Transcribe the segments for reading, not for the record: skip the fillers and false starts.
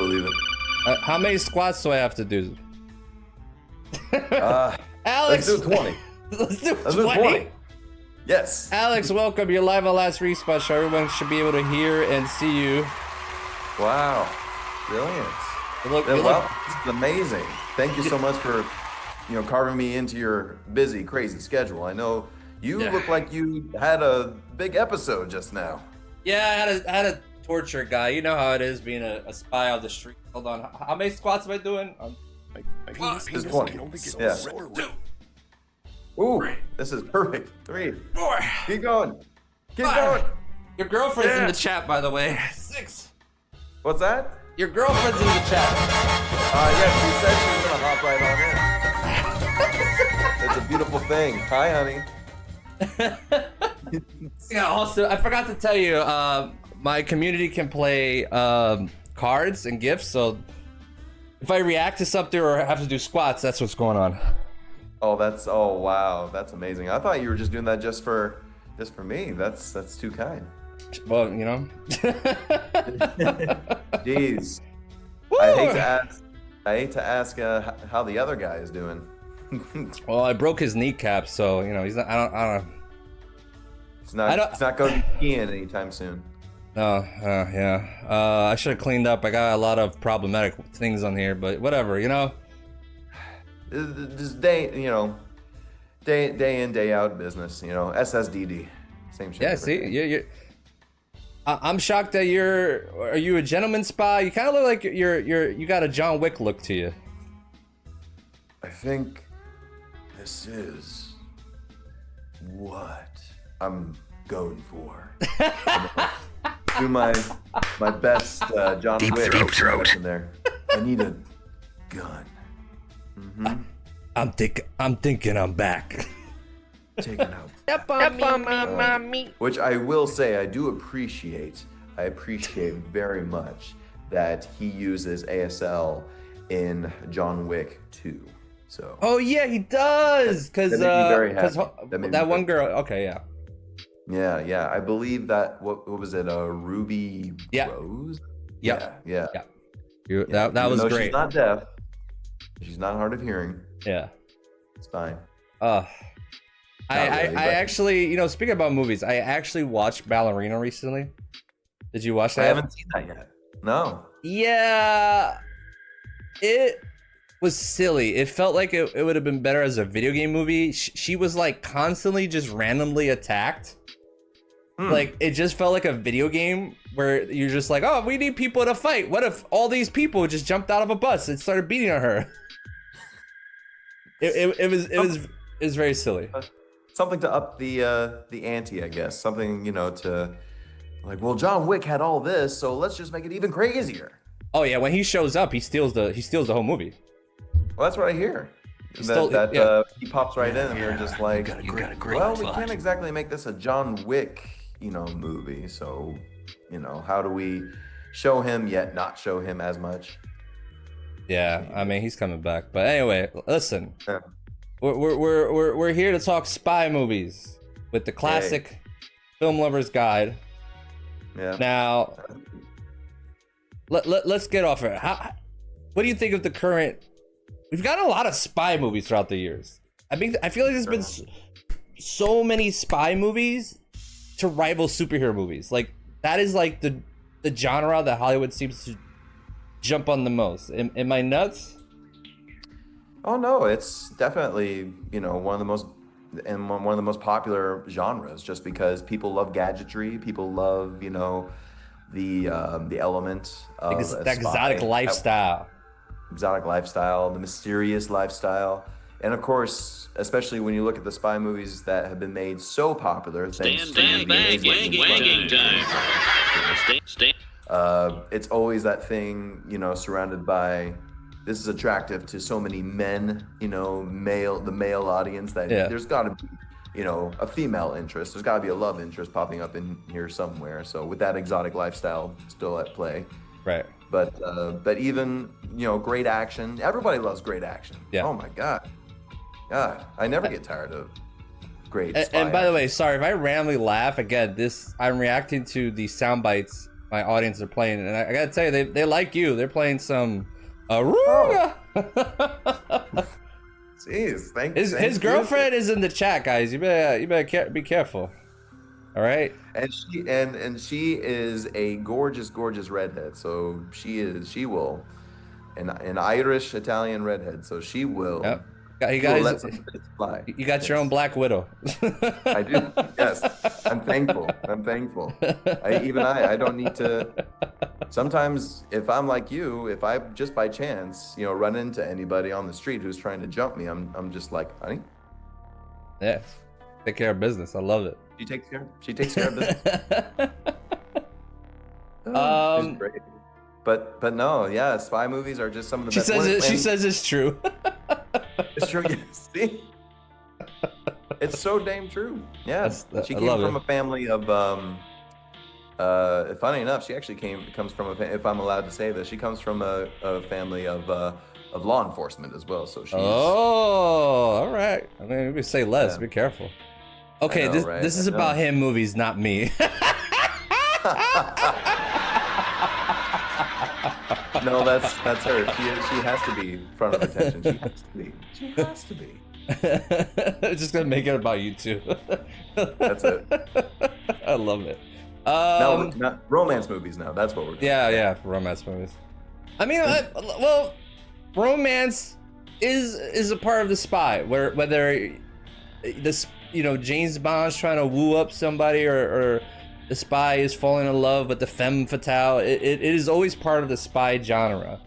believe it. How many squats do I have to do? Alex, Let's do 20. Let's do Let's do 20. Yes. Alex, welcome. You're live on Last Respawn Show. Everyone should be able to hear and see you. Wow. Brilliant. Well, this is amazing. Thank you so much for, carving me into your busy, crazy schedule. I know you look like you had a big episode just now. Yeah, I had a torture guy. You know how it is being a spy on the street. Hold on. How many squats am I doing? This is 20. Yeah. Ooh, this is perfect. 3. 4. Keep going. Keep 5. going. Your girlfriend's in the chat, by the way. 6. What's that? Your girlfriend's in the chat. Yeah, she said she was gonna hop right on in. It's a beautiful thing. Hi, honey. Yeah. Also, I forgot to tell you, my community can play cards and gifts. So if I react to something or have to do squats, that's what's going on. Oh wow, that's amazing. I thought you were just doing that just for me. That's too kind. Well, Jeez. Woo! I hate to ask how the other guy is doing. Well, I broke his kneecap, so he's not. I don't. It's not going to be skiing anytime soon. Oh, yeah. I should have cleaned up. I got a lot of problematic things on here, but whatever, Just day in, day out business, SSDD. Same shit. Yeah, see, you're I'm shocked that are you a gentleman spy? You kind of look like you got a John Wick look to you. I think this is what I'm going for. Do my best John Wick. Deep throat. In there. I need a gun. Mm-hmm. I'm thinking I'm back. Taking out. Step on me, mommy. Which I will say I do appreciate. I appreciate very much that he uses ASL in John Wick 2. So. Oh yeah, he does. Cause that one girl. Okay, yeah. Yeah. I believe that. What was it? Ruby Rose. Yep. Yeah. That was great. She's not deaf. She's not hard of hearing. Yeah. It's fine. I actually, speaking about movies, I actually watched Ballerina recently. Did you watch that? I haven't seen that yet. No. Yeah. It was silly. It felt like it would have been better as a video game movie. She was like constantly just randomly attacked. Like it just felt like a video game where you're just like, oh, we need people to fight. What if all these people just jumped out of a bus and started beating on her? It was very silly. Something to up the ante, I guess. Something, to like, well, John Wick had all this, so let's just make it even crazier. Oh yeah, when he shows up, he steals the whole movie. Well, that's what I hear. He pops right in, and they're just like, you got a great well, we plot. can't exactly make this a John Wick, movie. So, how do we show him yet not show him as much? Yeah, I mean he's coming back. But anyway, listen. Yeah. We're here to talk spy movies with the classic Film Lover's Guide. Yeah. Now, let's get off it. What do you think of the current? We've got a lot of spy movies throughout the years. I feel like there's been so many spy movies to rival superhero movies. Like that is like the genre that Hollywood seems to jump on the most. Am I nuts? Oh no, it's definitely one of the most popular genres. Just because people love gadgetry, people love the element of the exotic lifestyle. Exotic lifestyle, the mysterious lifestyle, and of course, especially when you look at the spy movies that have been made so popular, thanks to the amazing it's always that thing, surrounded by. This is attractive to so many men, the male audience that there's got to be, a female interest. There's got to be a love interest popping up in here somewhere. So with that exotic lifestyle still at play. Right. But even, great action. Everybody loves great action. Yeah. Oh my God. I never get tired of great And by the way, sorry if I randomly laugh again. I'm reacting to the sound bites my audience are playing, and I gotta tell you, they like you. They're playing some Aruga. Jeez, thank His girlfriend is in the chat, guys. You better be careful. All right. And she is a gorgeous redhead. So she will an Irish Italian redhead. So she will. Yep. You guys, fly. You got your own Black Widow. I do. Yes, I'm thankful. I don't need to. Sometimes, if I'm like you, if I just by chance, run into anybody on the street who's trying to jump me, I'm just like, honey. Yeah, take care of business. I love it. She takes care of business. She's great. But no, yeah, spy movies are just some of the best. She says it's true. It's true. See, it's so damn true. Yeah, she came from a family of. Funny enough, she actually comes from if I'm allowed to say this, she comes from a family of law enforcement as well. So she's. Oh, all right. I mean, maybe say less. Yeah. Be careful. Okay, this is about him movies, not me. No, that's her. She has to be front of attention. She has to be. It's just gonna make it about you too. That's it. I love it. No, not romance movies now. That's what we're doing. Yeah, romance movies. I mean, well, romance is a part of the spy. Whether this, James Bond's trying to woo up somebody or the spy is falling in love with the femme fatale. It is always part of the spy genre.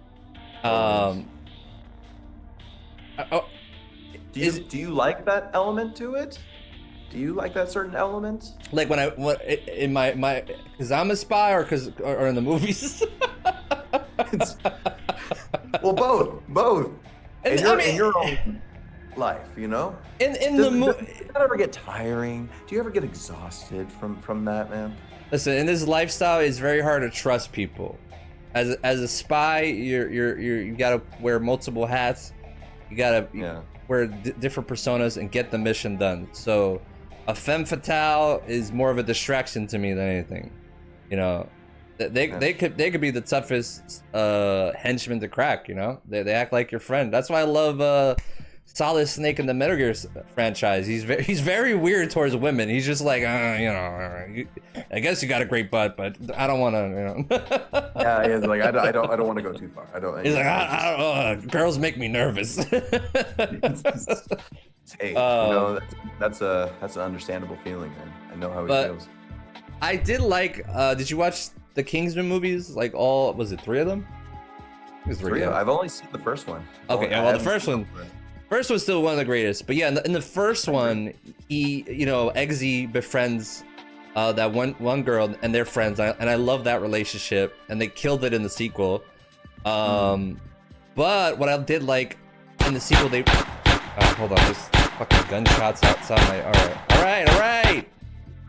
Do you like that element to it? Do you like that certain element? Like in my because I'm a spy or in the movies? Well, both. In your own life, In the movie, does that ever get tiring? Do you ever get exhausted from that, man? Listen, in this lifestyle, it's very hard to trust people. As a spy, you gotta wear multiple hats. You gotta wear different personas and get the mission done. So, a femme fatale is more of a distraction to me than anything. They could be the toughest henchmen to crack. They act like your friend. That's why I love Solid Snake in the Metal Gear franchise. He's very weird towards women. He's just like, I guess you got a great butt, but I don't want to, Yeah, he's like, I don't want to go too far. He's like, I don't, girls make me nervous. Hey, that's an understandable feeling, man. I know how he feels. I did like. Did you watch the Kingsman movies? Like was it 3 of them? It was 3 of them. I've only seen the first one. Okay, well, the first one. First was still one of the greatest, but yeah, in the first one, he, Eggsy befriends that one girl and they're friends, and I love that relationship, and they killed it in the sequel. But what I did like in the sequel, they hold on, there's fucking gunshots outside my. All right.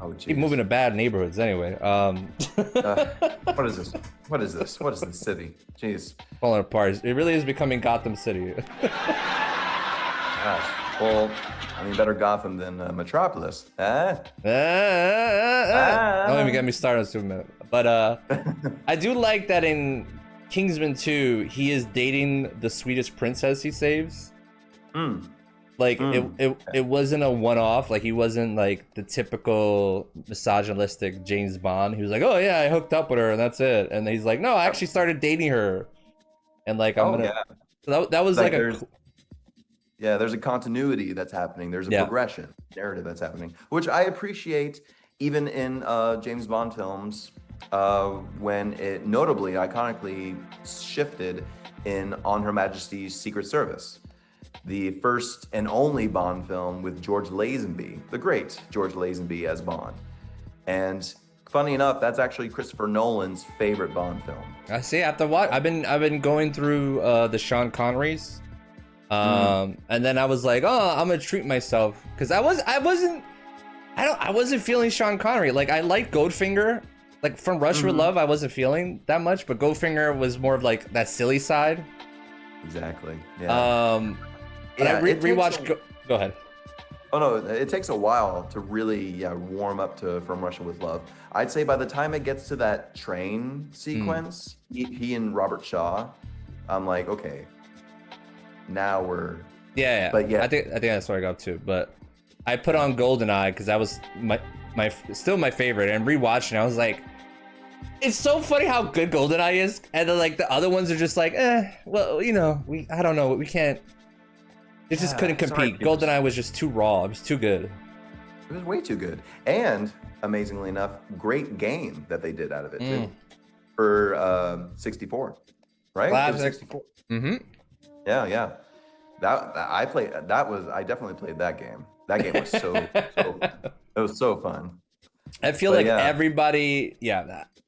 Oh, geez. Keep moving to bad neighborhoods anyway. What is this? What is this city? Jeez, falling apart. It really is becoming Gotham City. Gosh. Well, better Gotham than Metropolis. Don't even get me started on Superman. But I do like that in Kingsman 2, he is dating the Swedish princess he saves. It wasn't a one-off. Like, he wasn't like the typical misogynistic James Bond. He was like, oh yeah, I hooked up with her and that's it. And he's like, no, I actually started dating her. And like, So that was like there's a continuity that's happening. There's a progression narrative that's happening, which I appreciate even in James Bond films when it notably, iconically shifted in On Her Majesty's Secret Service, the first and only Bond film with George Lazenby, the great George Lazenby as Bond. And funny enough, that's actually Christopher Nolan's favorite Bond film. I see. After what I've been going through the Sean Connerys. And then I was like, oh, I'm gonna treat myself because I wasn't feeling Sean Connery. Like, I like Goldfinger, like from Rush with Love. I wasn't feeling that much, but Goldfinger was more of like that silly side. Exactly. Yeah. But I rewatched. Go ahead. Oh no, it takes a while to really warm up to From Russia with Love. I'd say by the time it gets to that train sequence, he and Robert Shaw, I'm like, okay, now we're Yeah. But yeah, I think that's where I got to. But I put on GoldenEye because that was my still my favorite. And rewatching, I was like, it's so funny how good GoldenEye is, and then like the other ones are just like, well, you know, I don't know, we can't. It just couldn't compete. GoldenEye was just too raw. It was too good. It was way too good. And amazingly enough, great game that they did out of it too. For 64, right? Classic. 64. Mm-hmm. Yeah. I definitely played that game. That game was so it was so fun. I feel like everybody,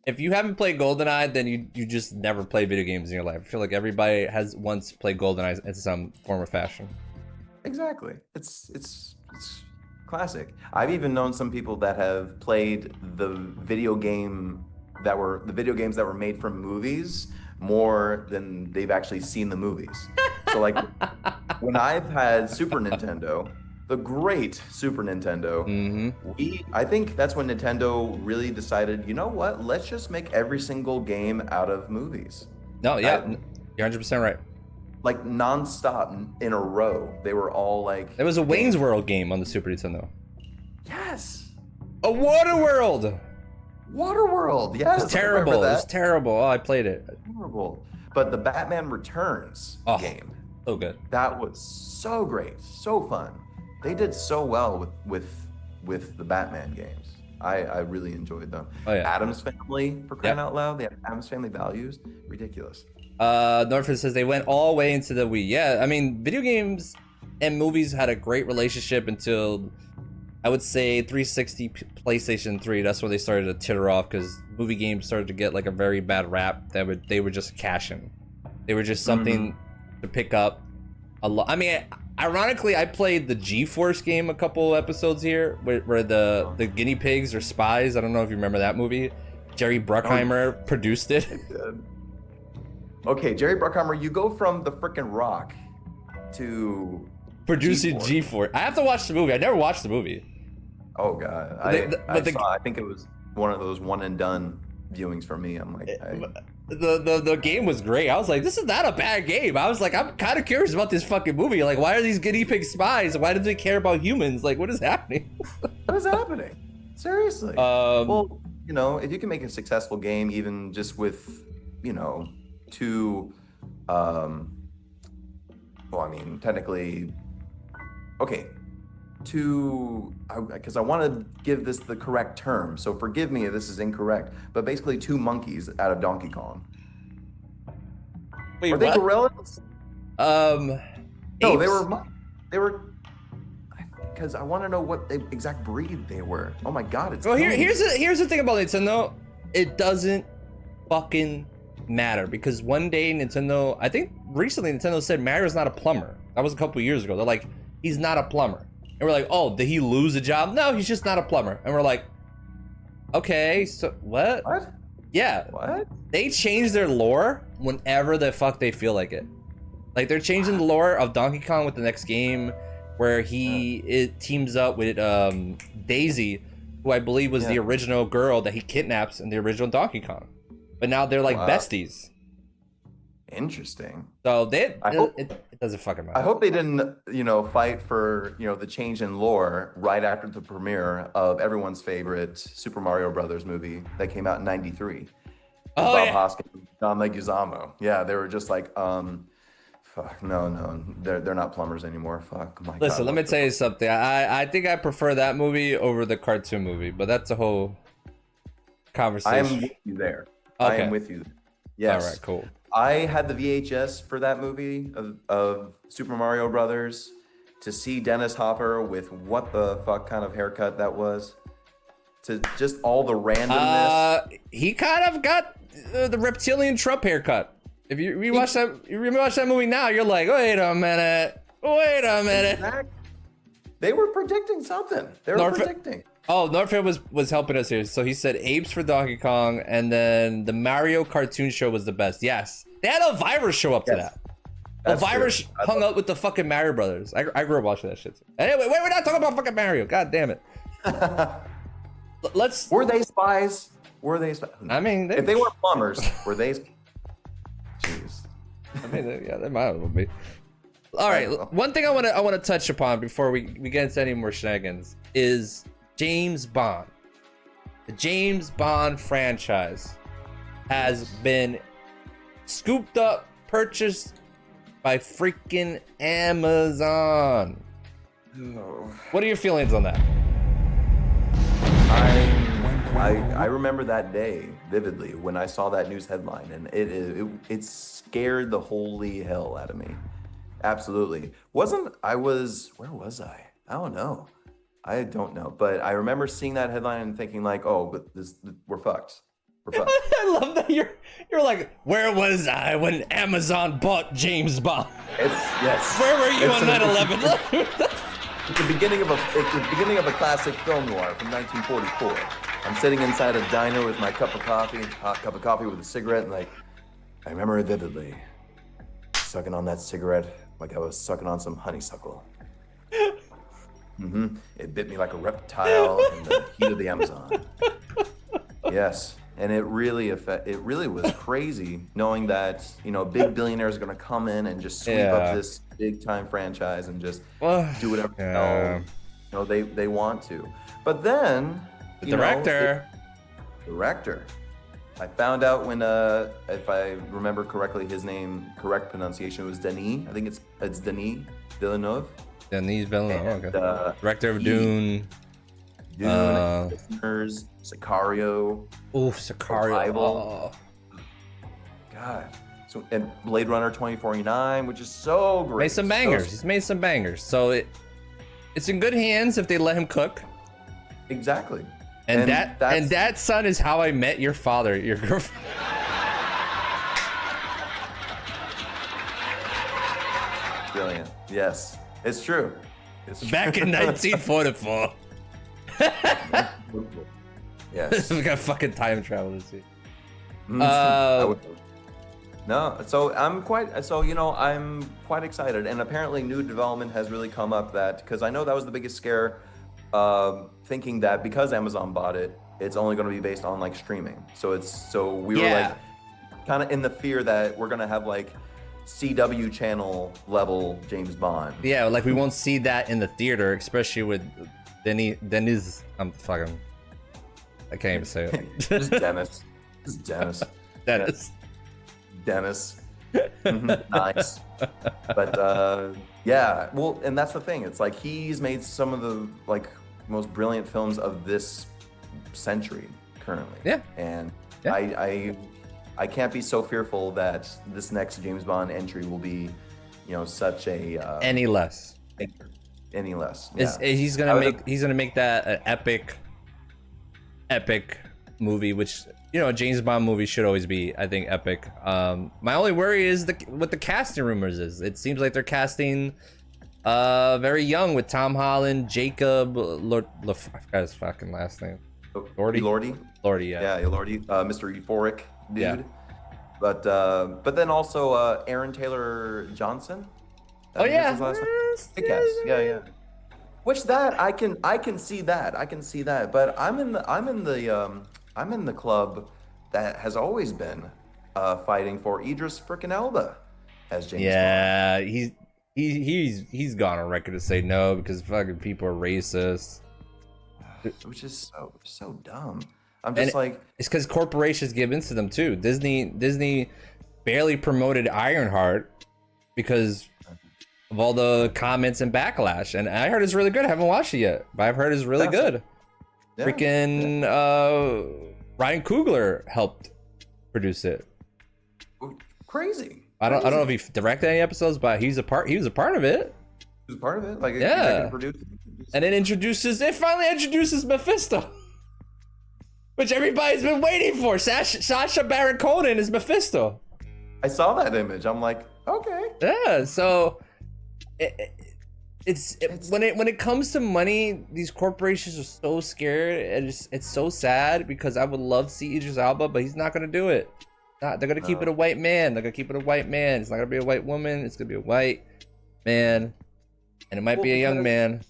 if you haven't played GoldenEye, then you just never play video games in your life. I feel like everybody has once played GoldenEye in some form or fashion. Exactly. It's classic. I've even known some people that have played the video games that were made from movies more than they've actually seen the movies. So like when I've had Super Nintendo, the great Super Nintendo, I think that's when Nintendo really decided, you know what, let's just make every single game out of movies. No, yeah, you're 100% right. Like non-stop in a row. They were all like... There was a Wayne's World game on the Super Nintendo. Yes! A Waterworld! Waterworld, yes! It was terrible. It was terrible. Oh, I played it. Terrible. But the Batman Returns game. So good. That was so great. So fun. They did so well with the Batman games. I really enjoyed them. Oh, yeah. Addams Family, for crying out loud. They have Addams Family values. Ridiculous. Norford says they went all the way into the Wii. Yeah, I mean, video games and movies had a great relationship until, I would say, 360, PlayStation 3. That's where they started to titter off because movie games started to get like a very bad rap. They were just cashing. They were just something to pick up a lot. I mean, ironically, I played the G-Force game a couple episodes here, where the guinea pigs are spies. I don't know if you remember that movie. Jerry Bruckheimer produced it. Okay, Jerry Bruckheimer, you go from the frickin' Rock to producing G-Force. I have to watch the movie. I never watched the movie. Oh god, I think it was one of those one and done viewings for me. I'm like, the game was great. I was like, this is not a bad game. I was like, I'm kind of curious about this fucking movie. Like, why are these guinea pig spies? Why do they care about humans? Like, what is happening? What is happening? Seriously. Well, you know, if you can make a successful game, even just with, you know, two, well, I mean, technically, okay, because I want to give this the correct term, so forgive me if this is incorrect, but basically two monkeys out of Donkey Kong. Wait, Are they gorillas? No, they were, because I want to know what exact breed they were. Oh my god, it's... Well, here's the thing about Nintendo. It doesn't fucking matter, because one day Nintendo, I think recently Nintendo said Mario's not a plumber. That was a couple years ago. They're like, he's not a plumber. And we're like, oh, did he lose a job? No, he's just not a plumber. And we're like, okay, so what? What? Yeah. What? They change their lore whenever the fuck they feel like it. Like, they're changing the lore of Donkey Kong with the next game, where it teams up with Daisy, who I believe was the original girl that he kidnaps in the original Donkey Kong. But now they're like besties. Interesting. So it doesn't fucking matter. I hope they didn't, you know, fight for, you know, the change in lore right after the premiere of everyone's favorite Super Mario Brothers movie that came out in '93. Oh, Bob Hoskins, John Leguizamo. Yeah, they were just like, fuck, no, they're not plumbers anymore. Fuck. My Listen, God, let me tell you something. I think I prefer that movie over the cartoon movie, but that's a whole conversation. I am with you there. Okay. I am with you. Yes. All right, cool. I had the VHS for that movie of Super Mario Brothers. To see Dennis Hopper with what the fuck kind of haircut that was, to just all the randomness. He kind of got the reptilian Trump haircut. If you rewatch that movie now, you're like, wait a minute. Exactly. They were predicting something. They were predicting. Oh, Northfield was helping us here. So he said apes for Donkey Kong, and then the Mario cartoon show was the best. Yes. They had Elvira show up to that. Elvira true. hung up with the fucking Mario Brothers. I grew up watching that shit. Anyway, wait, we're not talking about fucking Mario. God damn it. Let's. Were they spies? Were they spies? I mean, if they were plumbers, were they? Jeez. I mean, yeah, they might as well be. All right, one thing I want to touch upon before we get into any more shenanigans is James Bond. The James Bond franchise has been scooped up, purchased by freaking Amazon. No. What are your feelings on that? I remember that day vividly when I saw that news headline, and it scared the holy hell out of me. Absolutely. Where was I? I don't know. But I remember seeing that headline and thinking like, oh, but we're fucked. We're fucked. I love that you're like, where was I when Amazon bought James Bond? Yes. Where were you on 9/11? It's the beginning of a classic film noir from 1944. I'm sitting inside a diner with my hot cup of coffee with a cigarette, and like, I remember it vividly. Sucking on that cigarette like I was sucking on some honeysuckle. It bit me like a reptile in the heat of the Amazon. Yes, and it really was crazy knowing that, you know, big billionaires are gonna come in and just sweep up this big time franchise and just do whatever the hell, you know, they want to. But then the director. I found out when, if I remember correctly, his correct pronunciation was Denis. I think it's Denis Villeneuve. Denis Villeneuve, okay. Director of Dune. Listeners, Sicario. Ooh, Sicario. Arrival. God. So, and Blade Runner 2049, which is so great. Made some bangers. He's made some bangers. So it's in good hands if they let him cook. Exactly. And that son is How I Met Your Father, your girlfriend. Brilliant. Yes, it's true. Back in 1944. Yes. We got fucking time travel to see. No, so I'm quite excited, and apparently new development has really come up that, because I know that was the biggest scare, thinking that because Amazon bought it, it's only going to be based on like streaming. So we were like kind of in the fear that we're going to have like CW channel level James Bond. Yeah, like we won't see that in the theater, especially with Denis. I can't even say it. Just Dennis. Just Dennis. Dennis. Nice. But yeah, well, and that's the thing. It's like he's made some of the like most brilliant films of this century currently. Yeah. And I can't be so fearful that this next James Bond entry will be, you know, such a any less. Yeah. He's gonna make that an epic movie, which, you know, a James Bond movie should always be, I think, epic. My only worry is what the casting rumors is. It seems like they're casting very young with Tom Holland, Jacob I forgot his fucking last name. Lordy, yeah. Yeah, Lordy, Mr. Euphoric dude. Yeah. But then also Aaron Taylor Johnson. Oh yeah. Yeah. Which that I can see that. But I'm in the club that has always been fighting for Idris frickin' Elba as James Bond. Yeah, he's gone on record to say no because fucking people are racist. Which is so dumb. I'm just like, it's because corporations give into them too. Disney barely promoted Ironheart because of all the comments and backlash. And I heard it's really good. I haven't watched it yet, but I've heard it's really good. Yeah. Freaking Ryan Coogler helped produce it. Crazy. I don't know if he directed any episodes, but he was a part of it. He was a part of it. Like, yeah. And it finally introduces Mephisto, which everybody's been waiting for. Sacha Baron Cohen is Mephisto. I saw that image. I'm like, okay. Yeah. So it's when it comes to money, these corporations are so scared, and it's so sad because I would love to see Idris Elba, but he's not gonna do it. They're gonna keep it a white man. They're gonna keep it a white man. It's not gonna be a white woman. It's gonna be a white man, and it might be a young man.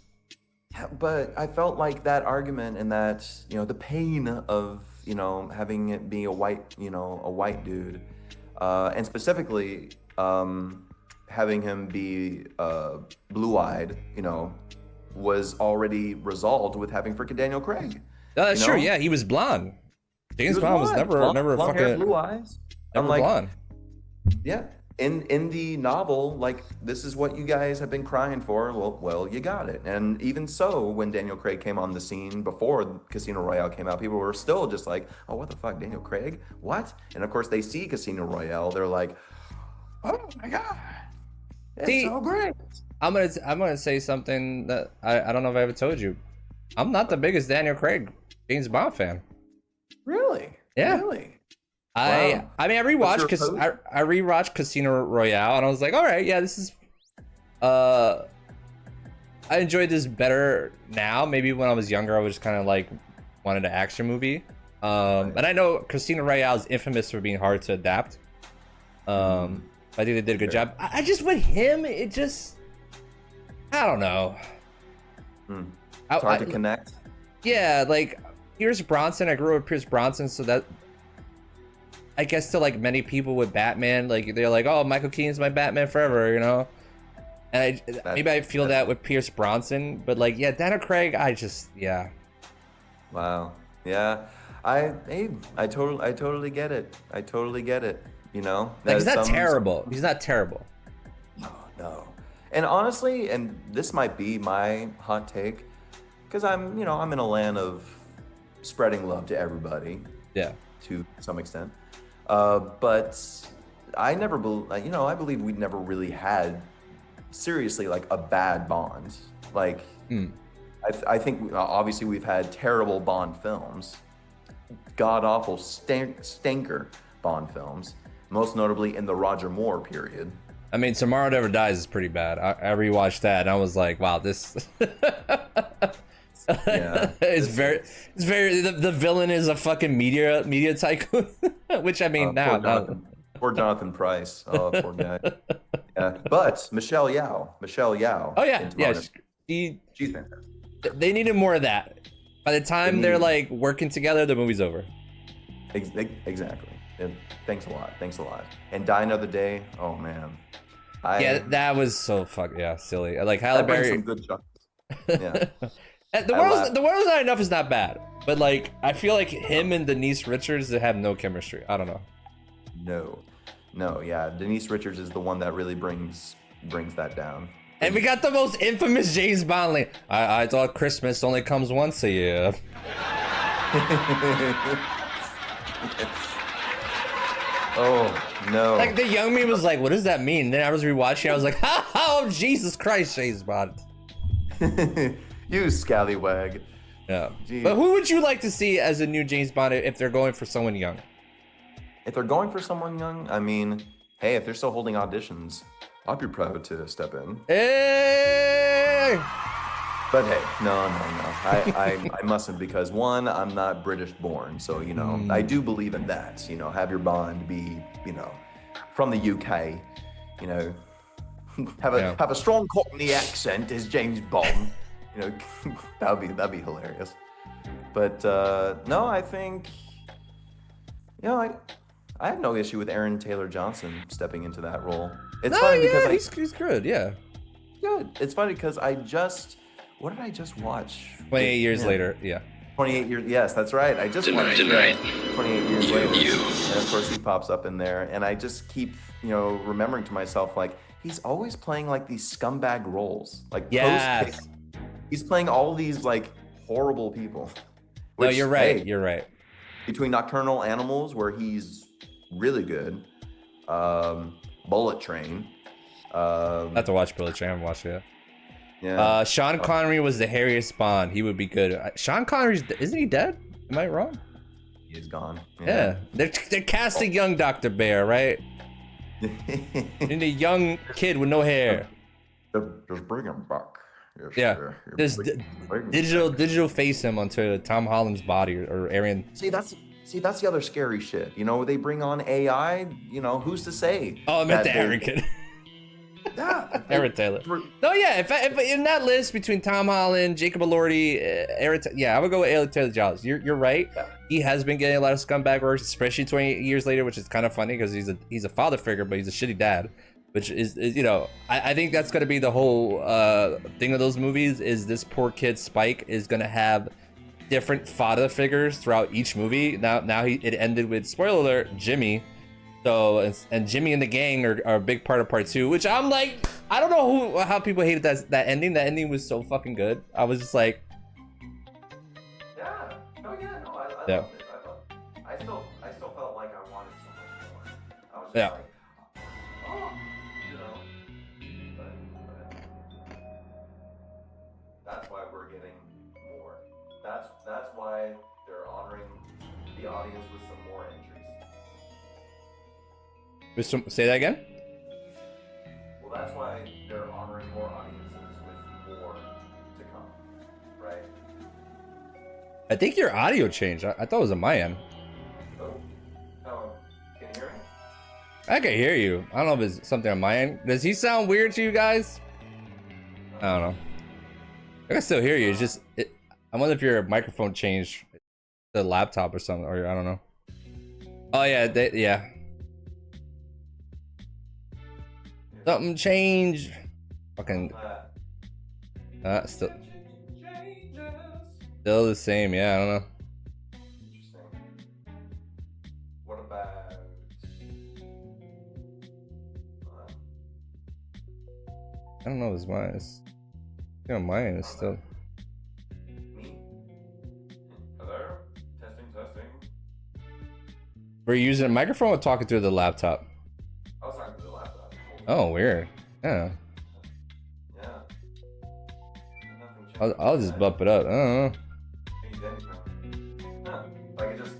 Yeah, but I felt like that argument and that, the pain of, having it be a white, a white dude, and specifically having him be blue-eyed, was already resolved with having freaking Daniel Craig. That's true. Yeah, he was blonde. James Bond was never blonde hair, fucking blue eyes. never blonde. Yeah. In the novel, like, this is what you guys have been crying for. Well, you got it. And even so, when Daniel Craig came on the scene before Casino Royale came out, people were still just like, oh, what the fuck, Daniel Craig? What? And of course, they see Casino Royale, they're like, oh my god, it's so great. I'm gonna say something that I don't know if I ever told you. I'm not the biggest Daniel Craig James Bond fan. Really? Yeah. Really? I mean, I rewatched Casino Royale, and I was like, all right, yeah, this is. I enjoyed this better now. Maybe when I was younger, I was just kind of like wanted an action movie. And I know Casino Royale is infamous for being hard to adapt. I think they did a good job. I just with him, it just. I don't know. It's hard to connect. Yeah, like Pierce Bronson. I grew up with Pierce Bronson, so that. I guess to like many people with Batman, like they're like, oh, Michael Keaton's my Batman forever, And maybe I feel that with Pierce Bronson, but like, yeah, Daniel Craig, yeah. Wow. Yeah. I totally get it. I totally get it. Like, he's not terrible. He's not terrible. No. And honestly, and this might be my hot take, because I'm in a land of spreading love to everybody. Yeah. To some extent. But I never, I believe we'd never really had seriously like a bad Bond. Like, I think obviously we've had terrible Bond films, god awful stinker Bond films, most notably in the Roger Moore period. I mean, Tomorrow Never Dies is pretty bad. I rewatched that and I was like, wow, this. Yeah, it's very. The villain is a fucking media tycoon, which I mean poor Jonathan Pryce. Oh, poor guy. Yeah, but Michelle Yeoh. Oh yeah, she's fantastic. They needed more of that. By the time they're like working together, the movie's over. Exactly. And thanks a lot. And Die Another Day. Oh man. That was so silly. Like Halle Berry. Some good chuckles. Yeah. The World's Not Enough is not bad, but like I feel like him and Denise Richards, they have no chemistry. I don't know. No, yeah. Denise Richards is the one that really brings that down. And we got the most infamous James Bond line. I thought Christmas only comes once a year. Oh no! Like the young me was like, "What does that mean?" And then I was rewatching. I was like, "Oh Jesus Christ, James Bond!" You scallywag. Yeah. Jeez. But who would you like to see as a new James Bond if they're going for someone young? If they're going for someone young, I mean, hey, if they're still holding auditions, I'd be proud to step in. Hey! But hey, no. I mustn't, because one, I'm not British born, so I do believe in that. Have your Bond be, from the UK, have a strong Cockney accent as James Bond. that'd be hilarious. But no, I think I have no issue with Aaron Taylor Johnson stepping into that role. It's funny because he's good, yeah. Good. It's funny because what did I just watch? 28 years later, yeah. 28 years, yes, that's right. I just watched 28 years later. And of course he pops up in there, and I just keep remembering to myself, like, he's always playing like these scumbag roles, like post-kick. He's playing all these like horrible people. No, you're right. You're right. Between Nocturnal Animals, where he's really good, Bullet Train. I have to watch Bullet Train. I haven't watched it yet. Yeah. Sean Connery was the hairiest Bond. He would be good. Sean Connery's, isn't he dead? Am I wrong? He's gone. Yeah. They're casting young Dr. Bear, right? And a young kid with no hair. Just bring him back. Yes, just digital face him onto Tom Holland's body or Arian. See, that's See, that's the other scary shit. You know, they bring on AI. You know, who's to say? Oh, I meant the Harry kid. Yeah, Aaron Taylor. No, yeah. If in that list between Tom Holland, Jacob Elordi, Aaron, yeah, I would go with Aaron Taylor Giles. You're right. Yeah. He has been getting a lot of scumbag work, especially 20 years later, which is kind of funny because he's a father figure, but he's a shitty dad. Which is you know, I think that's gonna be the whole thing of those movies. Is this poor kid Spike is gonna have different father figures throughout each movie. Now it ended with, spoiler alert, Jimmy. So and Jimmy and the gang are a big part of part 2, which I'm like, I don't know how people hated that ending. That ending was so fucking good. I was just like, yeah, no, I yeah. loved it. I still felt like I wanted so much more. I was just Yeah. like, oh, you know, but that's why we're getting more. That's why they're honoring the audience with some more entries. Say that again. Well, that's why they're honoring more audiences with more to come, right? I think your audio changed. I thought it was on my end. Oh, can you hear me? I can hear you. I don't know if it's something on my end. Does he sound weird to you guys? I don't know. I can still hear you. It's just, I wonder if your microphone changed the laptop or something, or I don't know. Oh yeah, yeah. Something changed. Fucking. Still the same. Yeah, I don't know. Interesting. What about? I don't know. It's mine. Yeah, mine is still. Me? Hello? Testing. Were you using a microphone or talking through the laptop? I was talking to the laptop. Oh, weird. Yeah. Yeah. Nothing changed. I'll just bump it up. I don't know. Changed anything. Huh. Like it just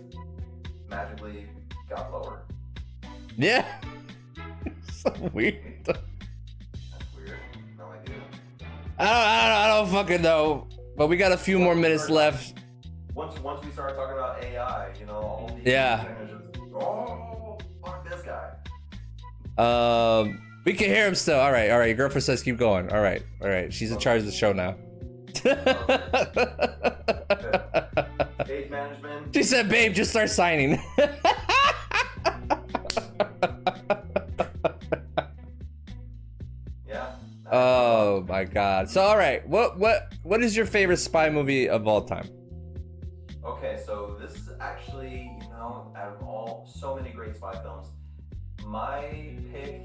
magically got lower. Yeah. So weird. That's weird. No idea. I don't fucking know. But we got a few more minutes left. Once we start talking about AI, you know, all these Yeah. things are just, oh, fuck this guy. We can hear him still. All right. Your girlfriend says keep going. All right. She's in charge of the show now. Stage management. She said, "Babe, just start signing." Yeah. Oh my God. So all right, what is your favorite spy movie of all time? Okay, so this is actually, you know, out of so many great spy films, my pick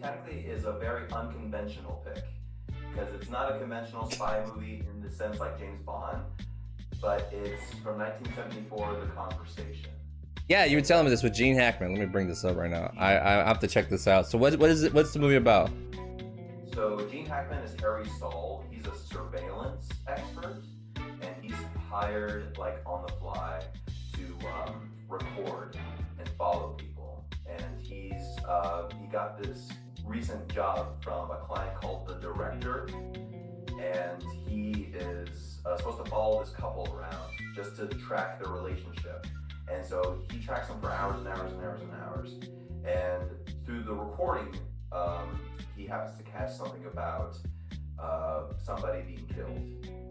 technically is a very unconventional pick because it's not a conventional spy movie in the sense like James Bond, but it's from 1974, The Conversation. Yeah, you were telling me this with Gene Hackman. Let me bring this up right now. I have to check this out. So what is it? What's the movie about? So Gene Hackman is Harry Stahl. He's a surveillance expert, and he's hired like on the fly to record and follow people. And he got this recent job from a client called The Director, and he is supposed to follow this couple around just to track their relationship. And so he tracks them for hours and hours and hours and hours. And through the recording, he happens to catch something about somebody being killed.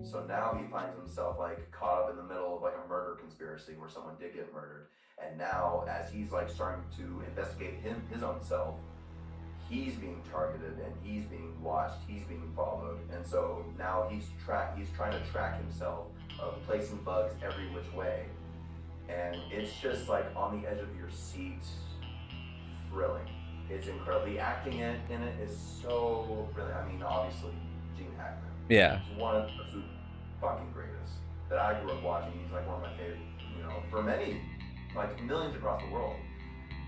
So now he finds himself like caught up in the middle of like a murder conspiracy where someone did get murdered. And now as he's like starting to investigate his own self, he's being targeted and he's being watched, he's being followed. And so now he's trying to track himself of placing bugs every which way. And it's just like on the edge of your seat, thrilling. It's incredible. The acting in it is so brilliant. I mean, obviously, Gene Hackman. Yeah. He's one of the fucking greatest that I grew up watching. He's like one of my favorite, you know, for many, like millions across the world.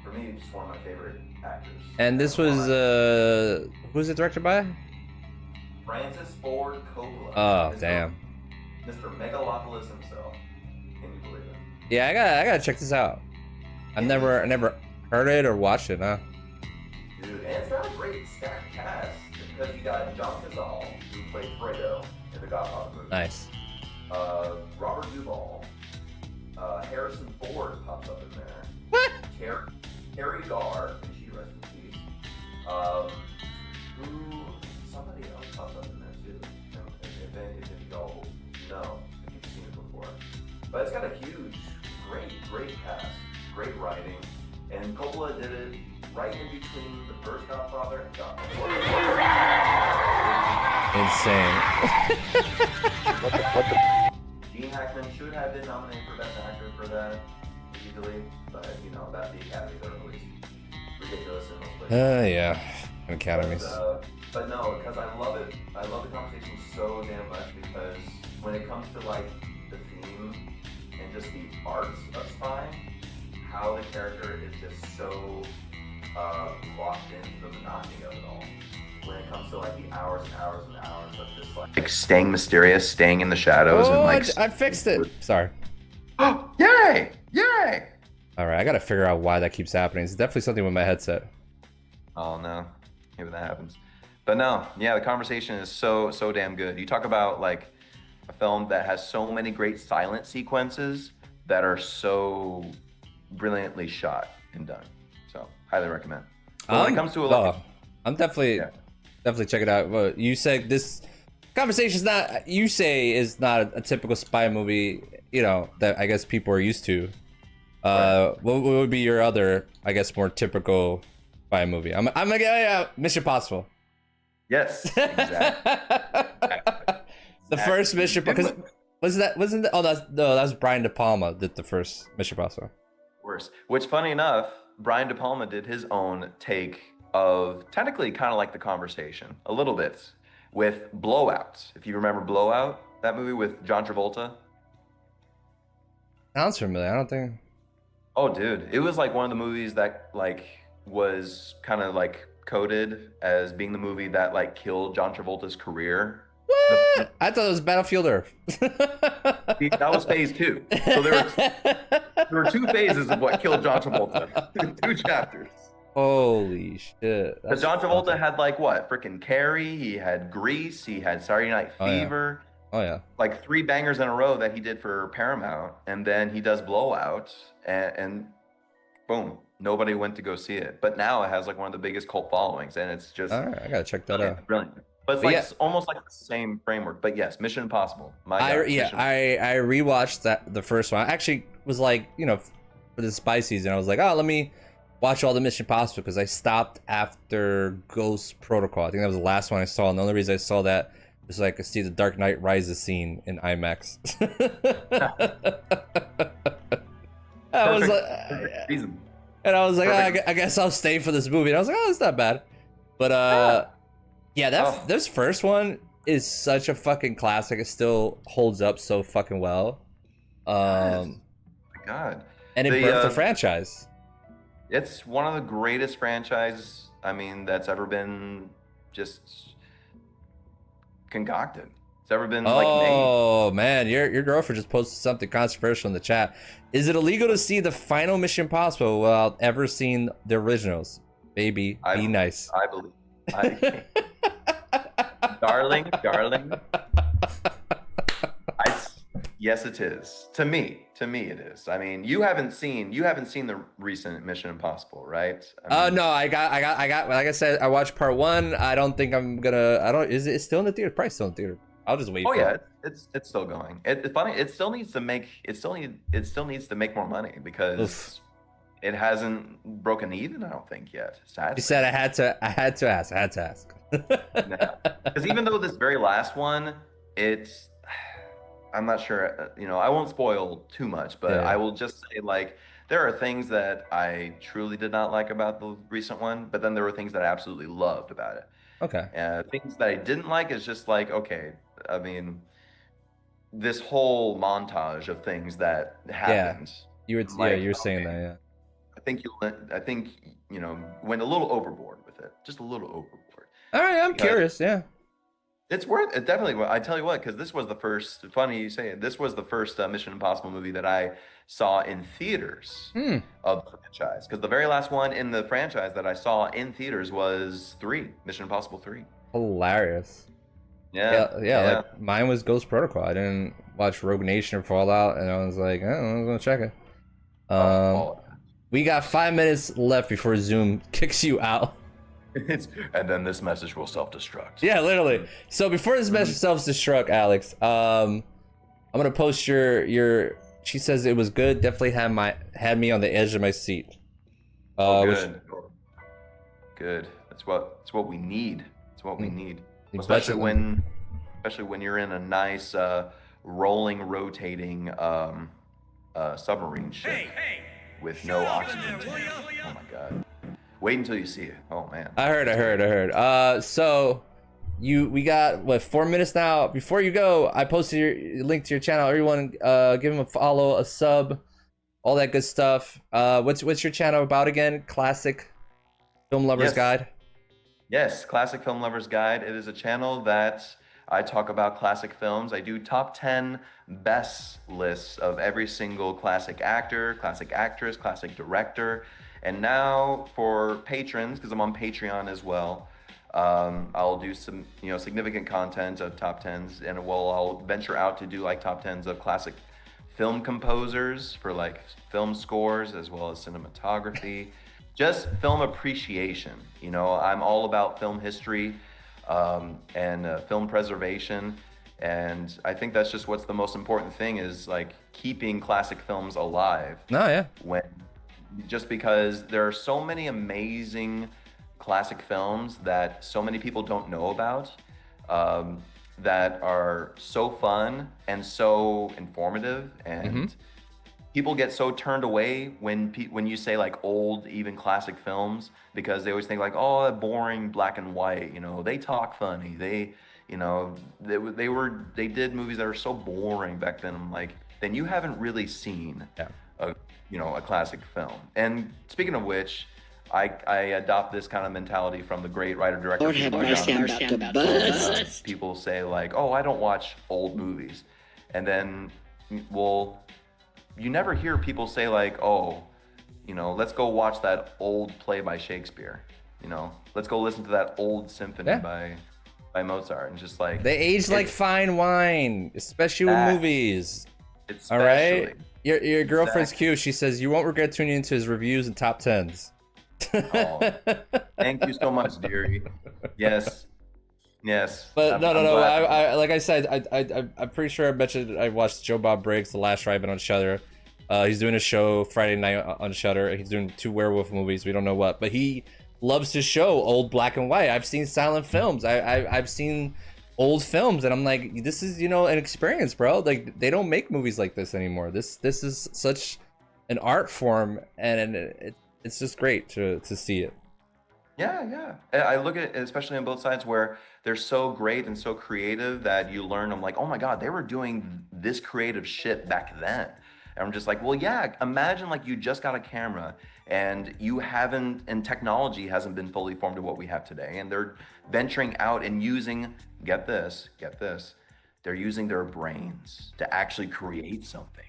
For me, he's just one of my favorite actors. And this was, who's it directed by? Francis Ford Coppola. Oh, damn. Mr. Megalopolis himself. Can you believe it? Yeah, I gotta check this out. I never heard it or watched it, huh? Dude, and it's got a great stacked cast because you got John Cazale, who played Fredo in the Godfather movie. Nice. Robert Duvall, Harrison Ford pops up in there. What? Terry Garr, and she rest in peace. Somebody else pops up in there too. If y'all know, if you've seen it before. But it's got a huge, great cast, great writing, and Coppola did it right in between the first Godfather and Godfather. Insane. Gene Hackman should have been nominated for Best Actor for that easily, but that the Academy they're always ridiculous in those places. Yeah, academies. But no, because I love it. I love the conversation so damn much because when it comes to like the theme and just the arts of spying, how the character is just so locked into the monotony of it all. When it comes to like the hours and hours and hours of just like staying mysterious, staying in the shadows, and like I fixed it. Sorry. Oh, yay! All right, I gotta figure out why that keeps happening. It's definitely something with my headset. Oh no, maybe that happens. But no, yeah, the conversation is so damn good. You talk about like a film that has so many great silent sequences that are so brilliantly shot and done. So highly recommend. But when it comes to I'm definitely check it out. Well, you said this conversation is not a typical spy movie, that I guess people are used to. Right. What would be your other, I guess, more typical spy movie? I'm gonna get Mission Impossible. Yes, exactly. The first Mission, because wasn't that? Oh, that's Brian De Palma did the first Mission Impossible. Worse. Which, funny enough, Brian De Palma did his own take of technically kind of like the conversation a little bit with Blowout. If you remember Blowout, that movie with John Travolta. Sounds familiar. I don't think. Oh, dude, it was like one of the movies that like was kind of like coded as being the movie that like killed John Travolta's career. What? I thought it was Battlefield Earth. That was phase 2. So there were 2 phases of what killed John Travolta. 2 chapters. Holy shit. Because John Travolta had like what? Freaking Carrie, he had Grease, he had Saturday Night Fever. Oh yeah. Like 3 bangers in a row that he did for Paramount, and then he does Blowout, and boom, nobody went to go see it. But now it has like one of the biggest cult followings, and it's just all right. I gotta check that out. Brilliant. But it's almost like the same framework. But yes, Mission Impossible. I rewatched the first one. I actually was like, for the spy season, I was like, oh, let me watch all the Mission Impossible because I stopped after Ghost Protocol. I think that was the last one I saw, and the only reason I saw that was like to see the Dark Knight Rises scene in IMAX. I was like, reason. And I was like, I guess I'll stay for this movie. And I was like, oh, it's not bad. But this first one is such a fucking classic. It still holds up so fucking well. My God. And it birthed the franchise. It's one of the greatest franchises, that's ever been just concocted. It's ever been like made. Oh man, your girlfriend just posted something controversial in the chat. Is it illegal to see the final Mission Impossible without ever seeing the originals? Baby, be nice. I believe. Darling. Yes, it is. To me, it is. You haven't seen the recent Mission Impossible, right? No, I got. Like I said, I watched part 1. I don't think I'm gonna. Is it still in the theater? Probably still in the theater. I'll just wait. Oh yeah, it's still going. It's funny. It still needs to make more money because it hasn't broken even. I don't think yet. Sadly. You said I had to ask. Because even though this very last one, I'm not sure. I won't spoil too much, but I will just say like there are things that I truly did not like about the recent one, but then there were things that I absolutely loved about it. Okay. Things that I didn't like is just like, okay, this whole montage of things that happened. You were saying that, yeah. I think went a little overboard with it, just a little overboard. All right, I'm curious, yeah. It's worth it, definitely. I tell you what, because this was the first. Funny you say it. This was the first Mission Impossible movie that I saw in theaters of the franchise. Because the very last one in the franchise that I saw in theaters was 3, Mission Impossible 3. Hilarious. Yeah. Like mine was Ghost Protocol. I didn't watch Rogue Nation or Fallout, and I was like, oh, I'm gonna check it. We got 5 minutes left before Zoom kicks you out. And then this message will self-destruct. Yeah, literally. So before this message self-destruct, Alex, I'm gonna post your. She says it was good. Definitely had me on the edge of my seat. Good. Good. That's what we need. That's what we need. Especially when you're in a nice rolling, rotating submarine ship with no oxygen tank. Oh my god. Wait until you see it. Oh man. I heard. So we got 4 minutes now. Before you go, I posted your link to your channel. Everyone, give him a follow, a sub, all that good stuff. What's your channel about again? Classic Film Lovers Guide. Yes, Classic Film Lovers Guide. It is a channel that I talk about classic films. I do top 10 best lists of every single classic actor, classic actress, classic director. And now for patrons, because I'm on Patreon as well, I'll do some significant content of top 10s, and I'll venture out to do like top 10s of classic film composers for like film scores as well as cinematography. Just film appreciation. I'm all about film history and film preservation. And I think that's just what's the most important thing is like keeping classic films alive. Oh, yeah. Just because there are so many amazing classic films that so many people don't know about that are so fun and so informative, and people get so turned away when you say like old, even classic films, because they always think like, oh, boring black and white, they talk funny, they did movies that are so boring back then. I'm like, then you haven't really seen a classic film. And speaking of which, I adopt this kind of mentality from the great writer-director. People say like, oh, I don't watch old movies. And then, well, you never hear people say like, oh, let's go watch that old play by Shakespeare. Let's go listen to that old symphony by Mozart. And just like... They age like fine wine, especially with movies. All right? Your girlfriend's cute. She says, you won't regret tuning into his reviews and top 10s. Oh, thank you so much, dearie. Yes. But no. I like I said, I'm pretty sure I mentioned I watched Joe Bob Briggs, The Last Raven on Shudder. He's doing a show Friday night on Shudder. He's doing 2 werewolf movies. We don't know what, but he loves to show old black and white. I've seen silent films. I've seen old films, and I'm like, this is an experience, bro. Like, they don't make movies like this anymore. This is such an art form, and it's just great to see it. Yeah. I look at it, especially on both sides, where they're so great and so creative that you learn. I'm like, oh my god, they were doing this creative shit back then. And I'm just like, well, yeah, imagine like you just got a camera and and technology hasn't been fully formed to what we have today. And they're venturing out and using, get this, they're using their brains to actually create something.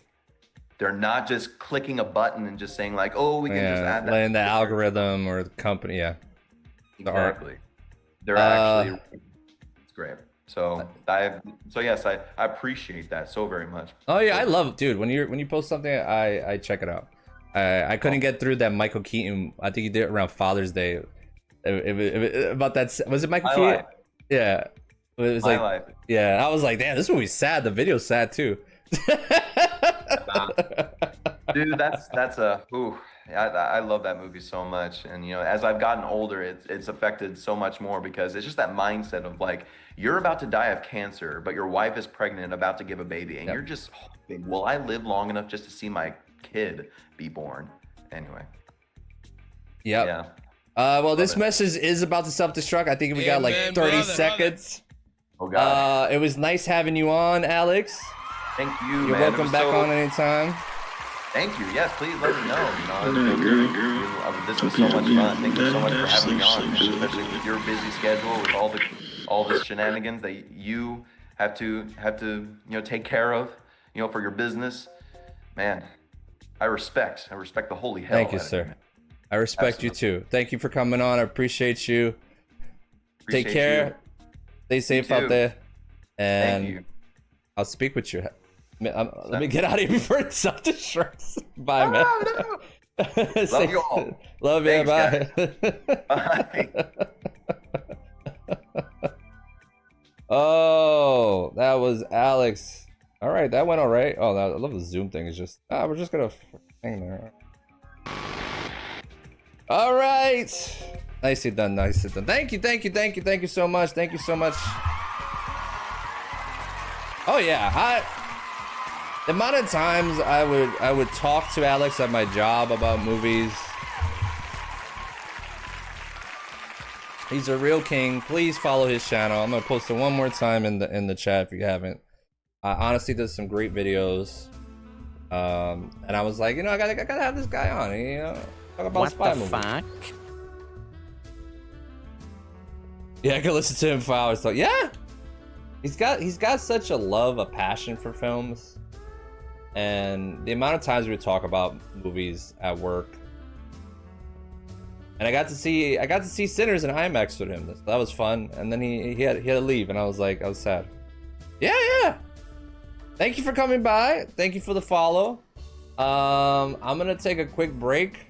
They're not just clicking a button and just saying like, oh, we can just add that. Letting the algorithm or the company, Exactly. They're actually, it's great. So yes, I appreciate that so very much. Oh yeah, I love it, dude. When you post something, I check it out. I couldn't get through that Michael Keaton. I think you did it around Father's Day. About that, was it Michael Keaton? Life. Yeah. It was My like, life. yeah. I was like, damn, this movie's sad. The video's sad too. Dude, that's a ooh. I love that movie so much, and as I've gotten older, it's affected so much more, because it's just that mindset of like, you're about to die of cancer, but your wife is pregnant and about to give a baby, and you're just hoping, will I live long enough just to see my kid be born? Anyway. Yep. Yeah. Well, this message is about to self-destruct. I think we got like 30 seconds. Oh god. It was nice having you on, Alex. Thank you. You're welcome back on anytime. Thank you. Yes, please let me know. This was so much fun. Thank you so much for having me on, especially with your busy schedule, with all the shenanigans that you have to take care of, for your business. Man, I respect the holy hell. Thank you, sir. I respect you too. Thank you for coming on. I appreciate you. Take care. Stay safe out there. And Thank you. I'll speak with you. Let me get out of here before it self-destructs. Bye, man. No. Love you all. Love you. Bye. Bye. Oh, that was Alex. All right, that went all right. Oh, I love the zoom thing. It's just we're just gonna hang there. All right, nicely done. Nicely done. Thank you so much. Thank you so much. Oh yeah, the amount of times I would talk to Alex at my job about movies. He's a real king. Please follow his channel. I'm gonna post it one more time in the chat if you haven't. Honestly, does some great videos. And I was like, you know, I gotta have this guy on. You know, talk about spy movies. What the fuck? Yeah, I could listen to him for hours. So yeah, he's got such a love, a passion for films, and the amount of times we talk about movies at work. And I got to see Sinners in IMAX with him. So that was fun. And then he had to leave, and I was sad. Yeah. Thank you for coming by. Thank you for the follow. I'm gonna take a quick break.